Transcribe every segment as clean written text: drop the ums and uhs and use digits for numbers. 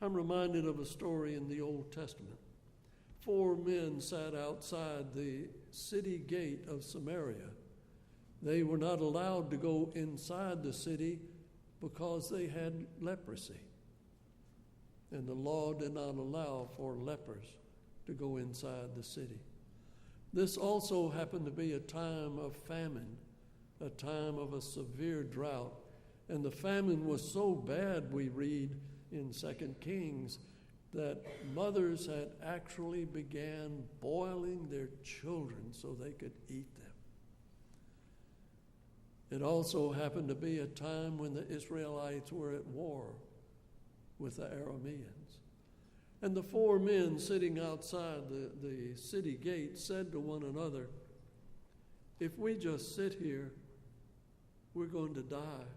I'm reminded of a story in the Old Testament. 4 men sat outside the city gate of Samaria. They were not allowed to go inside the city because they had leprosy. And the law did not allow for lepers to go inside the city. This also happened to be a time of famine, a time of a severe drought. And the famine was so bad, we read in 2 Kings, that mothers had actually began boiling their children so they could eat them. It also happened to be a time when the Israelites were at war with the Arameans. And the 4 men sitting outside the city gate said to one another, if we just sit here, we're going to die.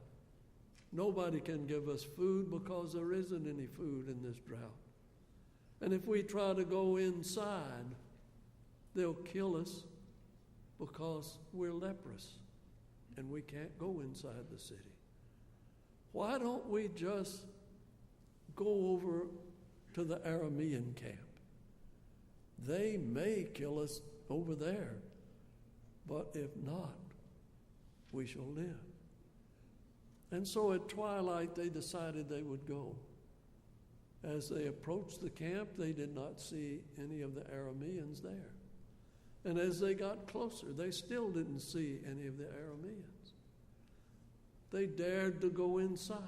Nobody can give us food because there isn't any food in this drought. And if we try to go inside, they'll kill us because we're leprous and we can't go inside the city. Why don't we just go over to the Aramean camp? They may kill us over there, but if not, we shall live. And so at twilight, they decided they would go. As they approached the camp, they did not see any of the Arameans there. And as they got closer, they still didn't see any of the Arameans. They dared to go inside,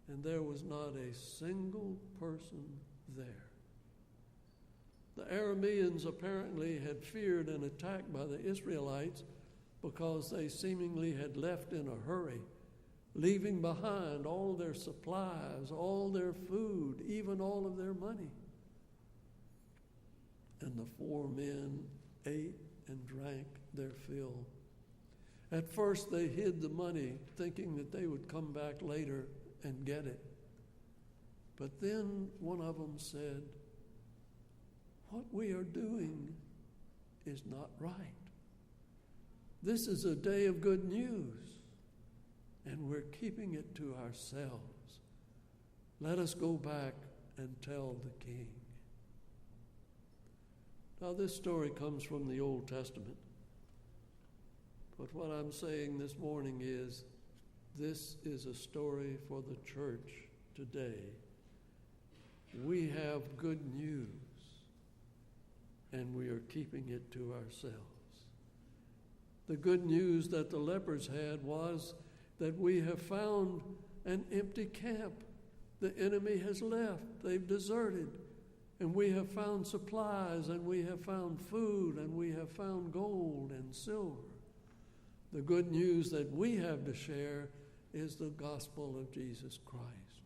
and there was not a single person there. The Arameans apparently had feared an attack by the Israelites because they seemingly had left in a hurry, leaving behind all their supplies, all their food, even all of their money. And the 4 men ate and drank their fill. At first they hid the money, thinking that they would come back later and get it. But then one of them said, what we are doing is not right. This is a day of good news, and we're keeping it to ourselves. Let us go back and tell the king. Now, this story comes from the Old Testament. But what I'm saying this morning is, this is a story for the church today. We have good news, and we are keeping it to ourselves. The good news that the lepers had was that we have found an empty camp. The enemy has left. They've deserted. And we have found supplies, and we have found food, and we have found gold and silver. The good news that we have to share is the gospel of Jesus Christ.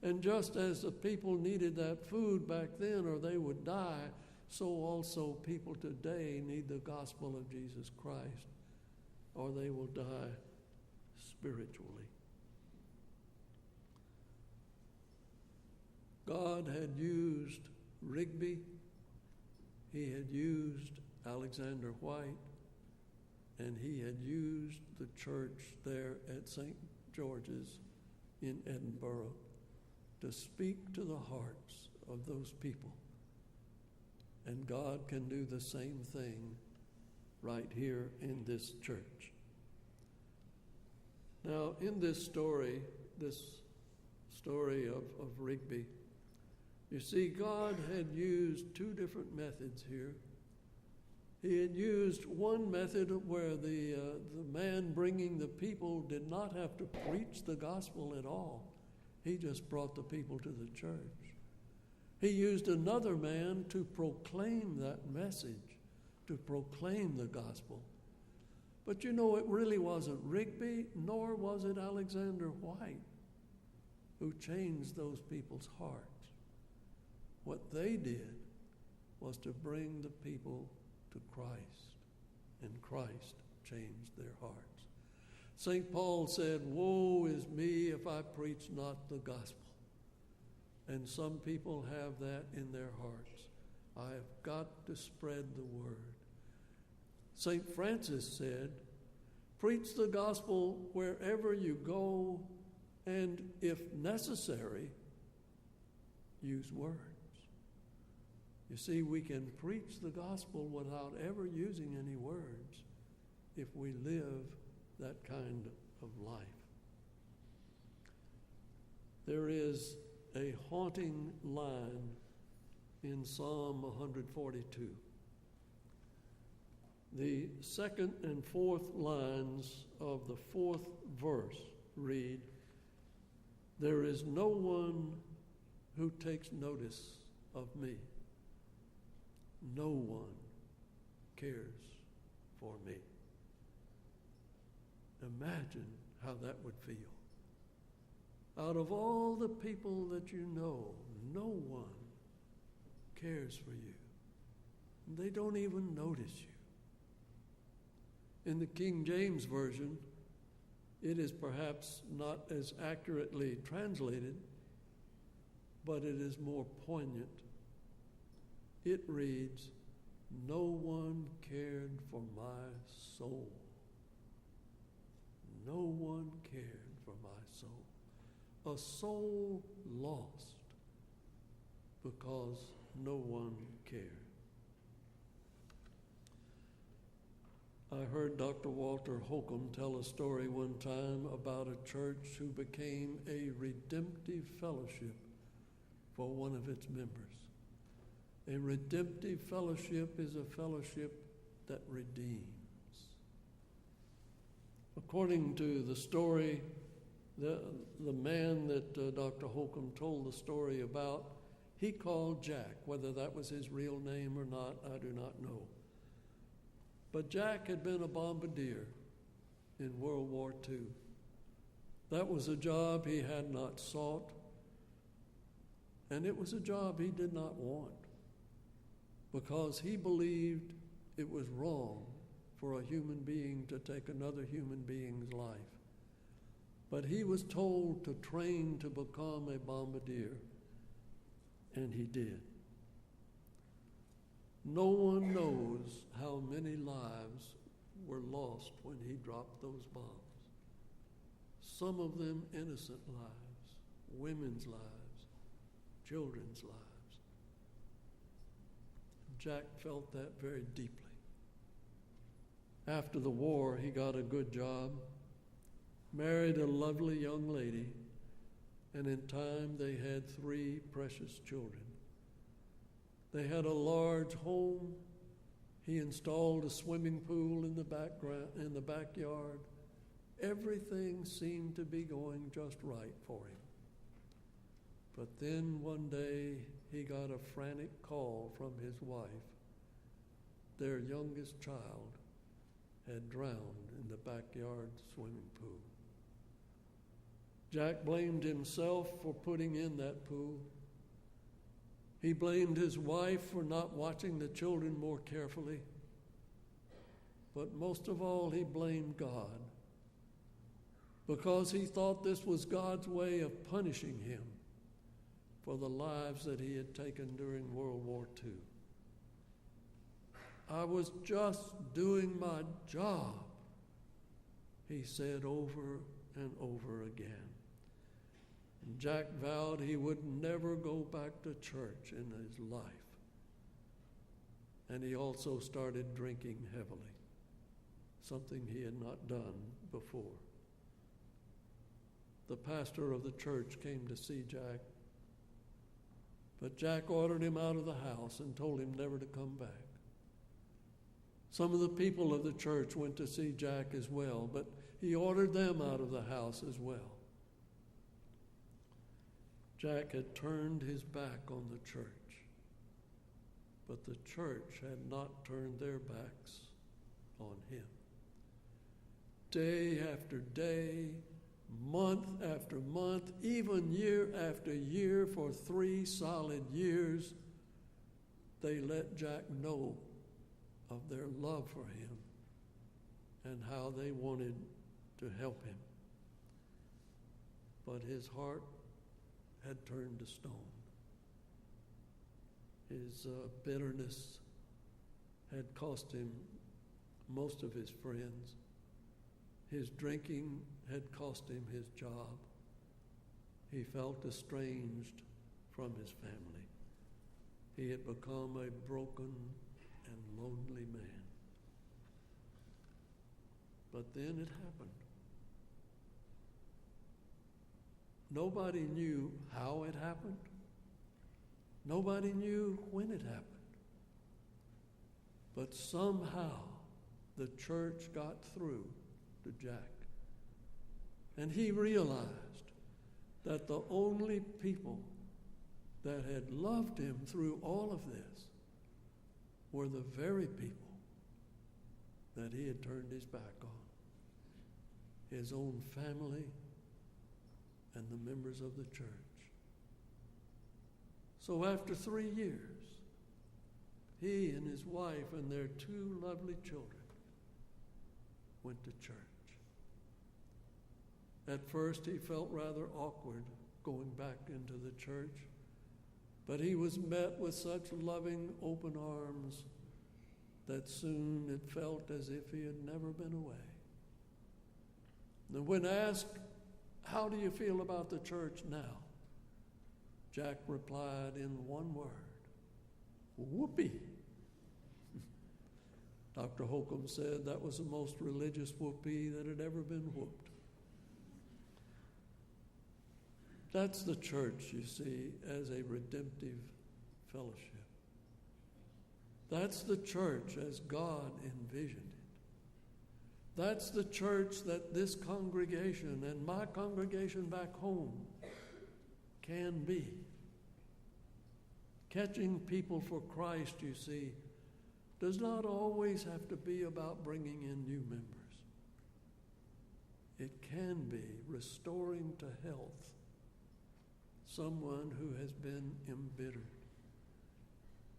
And just as the people needed that food back then or they would die, so also people today need the gospel of Jesus Christ or they will die spiritually. God had used Rigby. He had used Alexander White. And he had used the church there at St. George's in Edinburgh to speak to the hearts of those people. And God can do the same thing right here in this church. Now, in this story of Rigby, you see, God had used 2 different methods here. He had used one method where the man bringing the people did not have to preach the gospel at all. He just brought the people to the church. He used another man to proclaim that message, to proclaim the gospel. But you know, it really wasn't Rigby, nor was it Alexander White who changed those people's hearts. What they did was to bring the people to Christ, and Christ changed their hearts. St. Paul said, "Woe is me if I preach not the gospel." And some people have that in their hearts. I have got to spread the word. St. Francis said, "Preach the gospel wherever you go, and if necessary, use words. You see, we can preach the gospel without ever using any words if we live that kind of life. There is a haunting line in Psalm 142. The second and fourth lines of the fourth verse read, "There is no one who takes notice of me. No one cares for me." Imagine how that would feel. Out of all the people that you know, no one cares for you. They don't even notice you. In the King James Version, it is perhaps not as accurately translated, but it is more poignant. It reads, "No one cared for my soul." No one cared for my soul. A soul lost because no one cared. I heard Dr. Walter Holcomb tell a story one time about a church who became a redemptive fellowship for one of its members. A redemptive fellowship is a fellowship that redeems. According to the story, the man that Dr. Holcomb told the story about, he called Jack. Whether that was his real name or not, I do not know. But Jack had been a bombardier in World War II. That was a job he had not sought, and it was a job he did not want, because he believed it was wrong for a human being to take another human being's life. But he was told to train to become a bombardier, and he did. No one knows how many lives were lost when he dropped those bombs. Some of them innocent lives, women's lives, children's lives. Jack felt that very deeply. After the war, he got a good job, married a lovely young lady, and in time they had 3 precious children. They had a large home. He installed a swimming pool in the backyard. Everything seemed to be going just right for him. But then one day he got a frantic call from his wife. Their youngest child had drowned in the backyard swimming pool. Jack blamed himself for putting in that pool. He blamed his wife for not watching the children more carefully. But most of all, he blamed God, because he thought this was God's way of punishing him for the lives that he had taken during World War II. "I was just doing my job," he said over and over again. And Jack vowed he would never go back to church in his life. And he also started drinking heavily, something he had not done before. The pastor of the church came to see Jack, but Jack ordered him out of the house and told him never to come back. Some of the people of the church went to see Jack as well, but he ordered them out of the house as well. Jack had turned his back on the church, but the church had not turned their backs on him. Day after day, month after month, even year after year, for 3 solid years, they let Jack know of their love for him and how they wanted to help him. But his heart had turned to stone. His bitterness had cost him most of his friends. His drinking had cost him his job. He felt estranged from his family. He had become a broken and lonely man. But then it happened. Nobody knew how it happened. Nobody knew when it happened. But somehow the church got through to Jack. And he realized that the only people that had loved him through all of this were the very people that he had turned his back on. His own family and the members of the church. So after 3 years, he and his wife and their 2 lovely children went to church. At first, he felt rather awkward going back into the church, but he was met with such loving, open arms that soon it felt as if he had never been away. And when asked, "How do you feel about the church now?" Jack replied in one word, "Whoopee." Dr. Holcomb said that was the most religious whoopee that had ever been whooped. That's the church, you see, as a redemptive fellowship. That's the church as God envisioned it. That's the church that this congregation and my congregation back home can be. Catching people for Christ, you see, does not always have to be about bringing in new members. It can be restoring to health someone who has been embittered.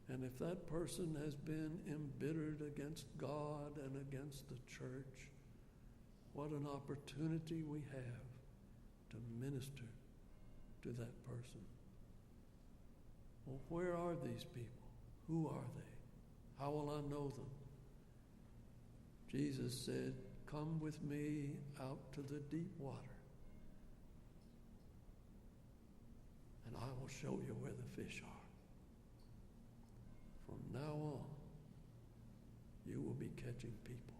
And if that person has been embittered against God and against the church, what an opportunity we have to minister to that person. Well, where are these people? Who are they? How will I know them? Jesus said, "Come with me out to the deep water, and I will show you where the fish are. From now on, you will be catching people."